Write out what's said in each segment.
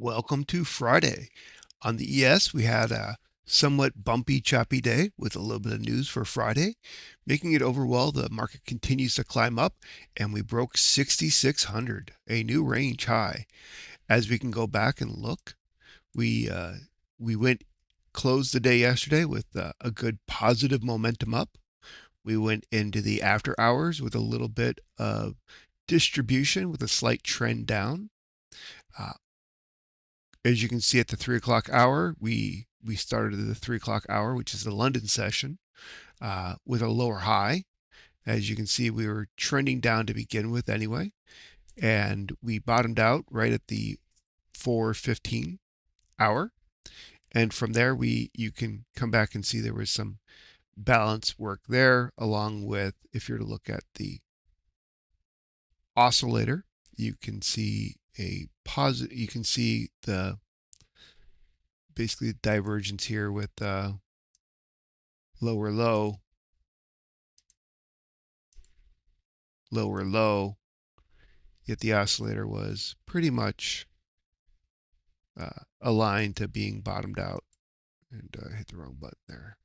Welcome to Friday. On the ES, we had a somewhat bumpy, choppy day with a little bit of news for Friday. Making it overall, the market continues to climb up and we broke 6,600, a new range high. As we can go back and look, we uh, we closed the day yesterday with a good positive momentum up. We went into the after hours with a little bit of distribution with a slight trend down. Uh, as you can see at the 3 o'clock hour, we started the 3 o'clock hour, which is the London session, with a lower high. As you can see, we were trending down to begin with anyway, and we bottomed out right at the 4:15 hour. And from there, you can come back and see there was some balance work there, along with, if you're to look at the oscillator, you can see a positive. You can see the basically the divergence here with lower low, lower low, yet the oscillator was pretty much aligned to being bottomed out, and hit the wrong button there.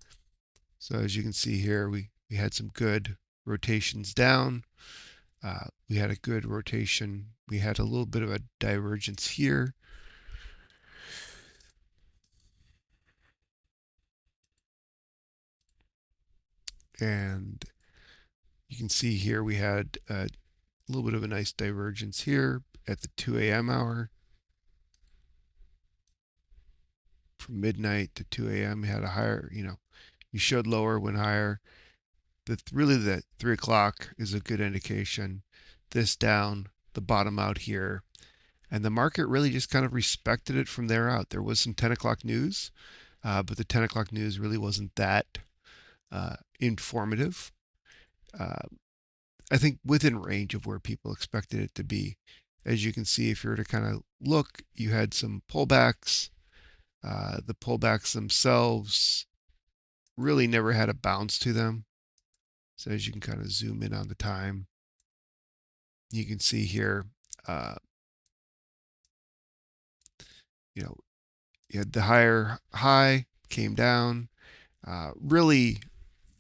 So as you can see here, we had some good rotations down. We had a good rotation. We had a little bit of a divergence here. And you can see here we had a little bit of a nice divergence here at the 2 a.m. hour. From midnight to 2 a.m. we had a higher, you showed lower, went higher. Really the 3 o'clock is a good indication. This down, the bottom out here. And the market really just kind of respected it from there out. There was some 10 o'clock news, but the 10 o'clock news really wasn't that informative. I think within range of where people expected it to be. As you can see, if you were to kind of look, you had some pullbacks. The pullbacks themselves really never had a bounce to them. So as you can kind of zoom in on the time, you can see here, you had the higher high, came down. Really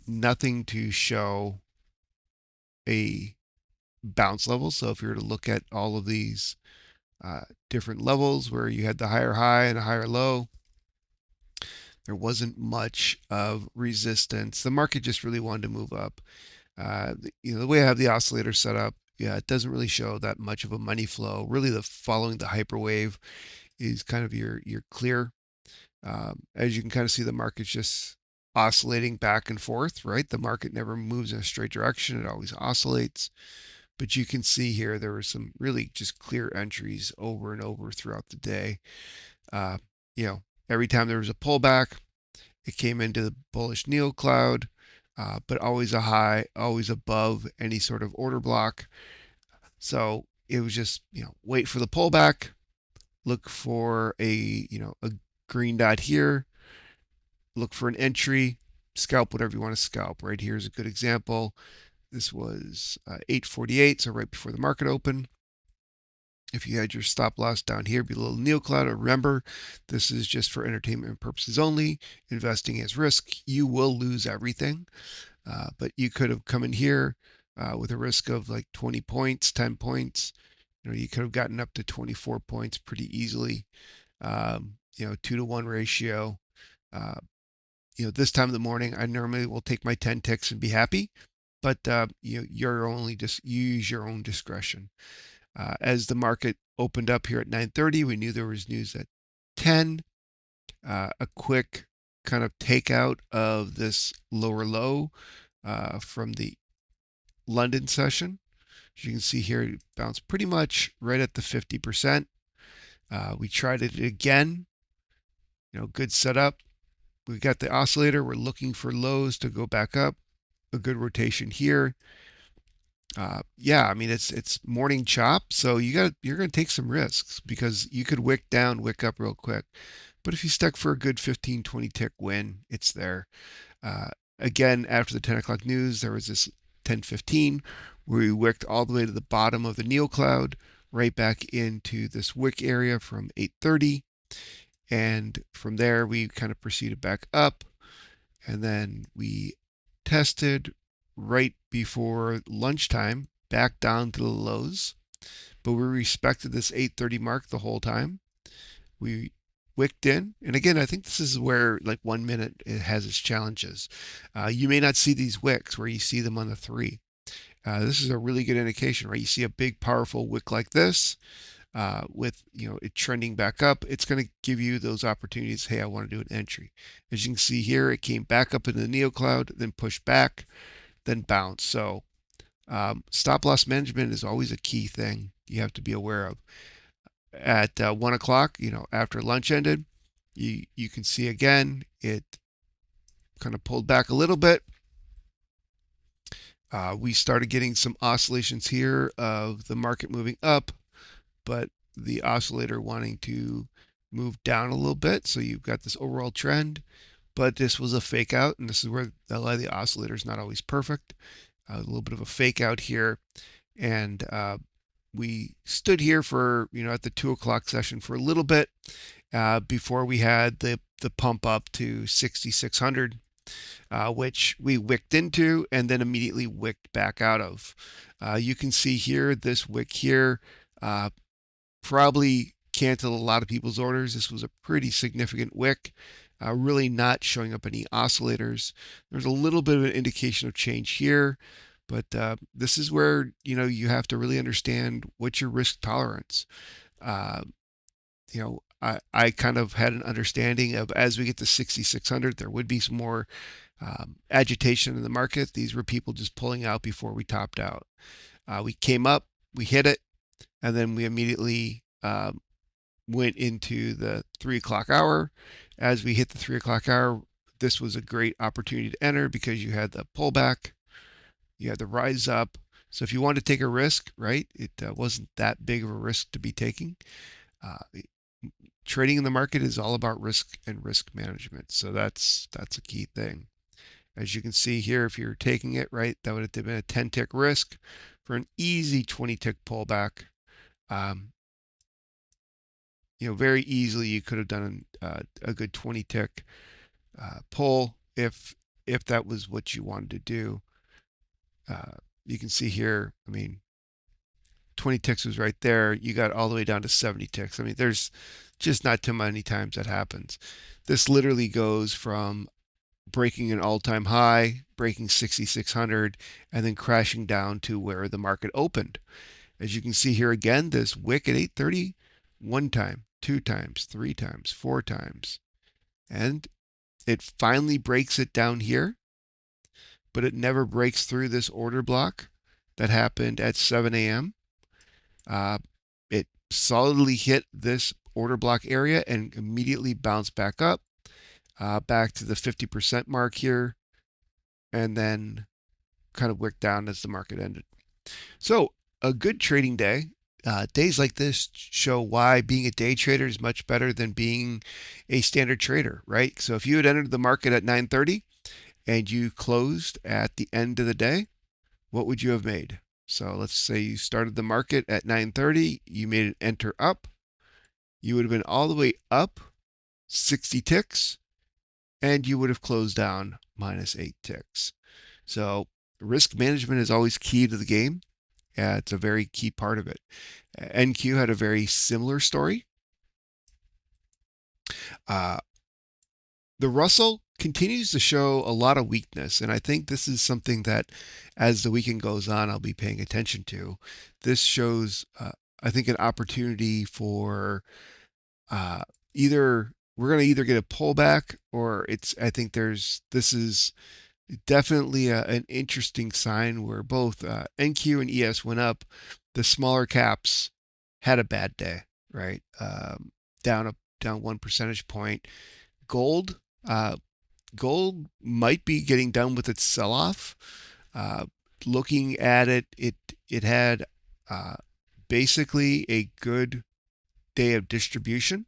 nothing to show a bounce level. So if you were to look at all of these different levels where you had the higher high and a higher low, there wasn't much of resistance. The market just really wanted to move up. The way I have the oscillator set up, yeah, it doesn't really show that much of a money flow. Really, following the hyperwave is kind of your clear. As you can kind of see, the market's just oscillating back and forth, right? The market never moves in a straight direction. It always oscillates. But you can see here there were some really just clear entries over and over throughout the day. Uh, every time there was a pullback, it came into the bullish Neo cloud, but always a high, always above any sort of order block. So it was just, wait for the pullback, look for a green dot here, look for an entry, scalp whatever you want to scalp. Right here is a good example. This was 8:48, so right before the market opened. If you had your stop loss down here below the Neo cloud, remember, this is just for entertainment purposes only. Investing is risk. You will lose everything. But you could have come in here with a risk of like 20 points, 10 points. You could have gotten up to 24 points pretty easily. 2-to-1 ratio. This time of the morning, I normally will take my 10 ticks and be happy. But you're only just use your own discretion. As the market opened up here at 9:30, we knew there was news at 10. A quick kind of takeout of this lower low from the London session. As you can see here, it bounced pretty much right at the 50%. We tried it again. Good setup. We got the oscillator. We're looking for lows to go back up. A good rotation here. It's morning chop, so you're gonna take some risks because you could wick down, wick up real quick. But if you stuck for a good 15, 20 tick win, it's there. Again, after the 10 o'clock news, there was this 10:15 where we wicked all the way to the bottom of the Neo cloud, right back into this wick area from 8:30. And from there, we kind of proceeded back up. And then we tested right before lunchtime back down to the lows. But we respected this 8:30 mark the whole time. We wicked in. And again, I think this is where like 1 minute it has its challenges. You may not see these wicks where you see them on the 3. This is a really good indication, right? You see a big, powerful wick like this with it trending back up. It's going to give you those opportunities. Hey, I want to do an entry. As you can see here, it came back up into the Neo Cloud, then pushed back, then bounced. So stop loss management is always a key thing you have to be aware of. At 1 o'clock, after lunch ended, you can see again it kind of pulled back a little bit. We started getting some oscillations here of the market moving up, but the oscillator wanting to move down a little bit. So you've got this overall trend, but this was a fake out, and this is where the oscillator is not always perfect. A little bit of a fake out here, and we stood here for at the 2 o'clock session for a little bit before we had the pump up to 6,600. Which we wicked into and then immediately wicked back out of. You can see here, this wick here probably canceled a lot of people's orders. This was a pretty significant wick, really not showing up any oscillators. There's a little bit of an indication of change here, but this is where you have to really understand what's your risk tolerance. I kind of had an understanding of as we get to 6,600, there would be some more agitation in the market. These were people just pulling out before we topped out. We came up, we hit it, and then we immediately went into the 3 o'clock hour. As we hit the 3 o'clock hour, this was a great opportunity to enter because you had the pullback, you had the rise up. So if you wanted to take a risk, right, it wasn't that big of a risk to be taking. Trading in the market is all about risk and risk management. So that's a key thing. As you can see here, if you're taking it, right, that would have been a 10 tick risk for an easy 20 tick pullback. Very easily you could have done a good 20 tick pull if that was what you wanted to do. You can see here, 20 ticks was right there. You got all the way down to 70 ticks. There's just not too many times that happens. This literally goes from breaking an all-time high, breaking 6,600, and then crashing down to where the market opened. As you can see here again, this wick at 8:30, 1 time, 2 times, 3 times, 4 times. And it finally breaks it down here, but it never breaks through this order block that happened at 7 a.m. It solidly hit this order block area and immediately bounced back up, back to the 50% mark here, and then kind of wicked down as the market ended. So a good trading day. Days like this show why being a day trader is much better than being a standard trader, right? So if you had entered the market at 9:30 and you closed at the end of the day, what would you have made? So let's say you started the market at 9:30, you made an enter up, you would have been all the way up 60 ticks, and you would have closed down minus 8 ticks. So risk management is always key to the game. It's a very key part of it. NQ had a very similar story. The Russell continues to show a lot of weakness, and I think this is something that as the weekend goes on, I'll be paying attention to. This shows, I think, an opportunity for either we're going to either get a pullback or I think this is definitely an interesting sign where both NQ and ES went up. The smaller caps had a bad day, right? Down 1 percentage point. Gold might be getting done with its sell-off. Looking at it, it had basically a good day of distribution,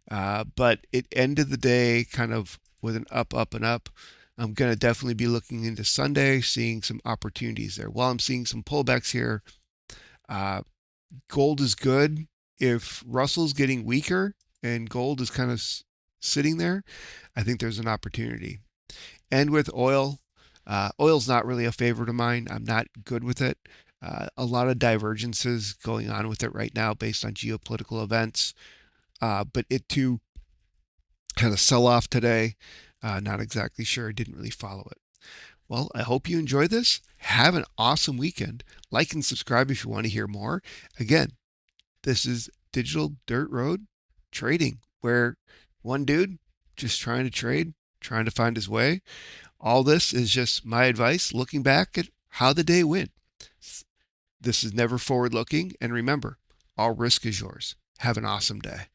but it ended the day kind of with an up, up, and up. I'm going to definitely be looking into Sunday, seeing some opportunities there. While I'm seeing some pullbacks here, Gold is good. If Russell's getting weaker and gold is kind of sitting there, I think there's an opportunity. And with oil, oil's not really a favorite of mine. I'm not good with it. A lot of divergences going on with it right now based on geopolitical events. But it too kind of sell off today. Not exactly sure. I didn't really follow it. Well, I hope you enjoy this. Have an awesome weekend. Like and subscribe if you want to hear more. Again, this is Digital Dirt Road Trading, where one dude just trying to trade, trying to find his way. All this is just my advice looking back at how the day went. This is never forward looking. And remember, all risk is yours. Have an awesome day.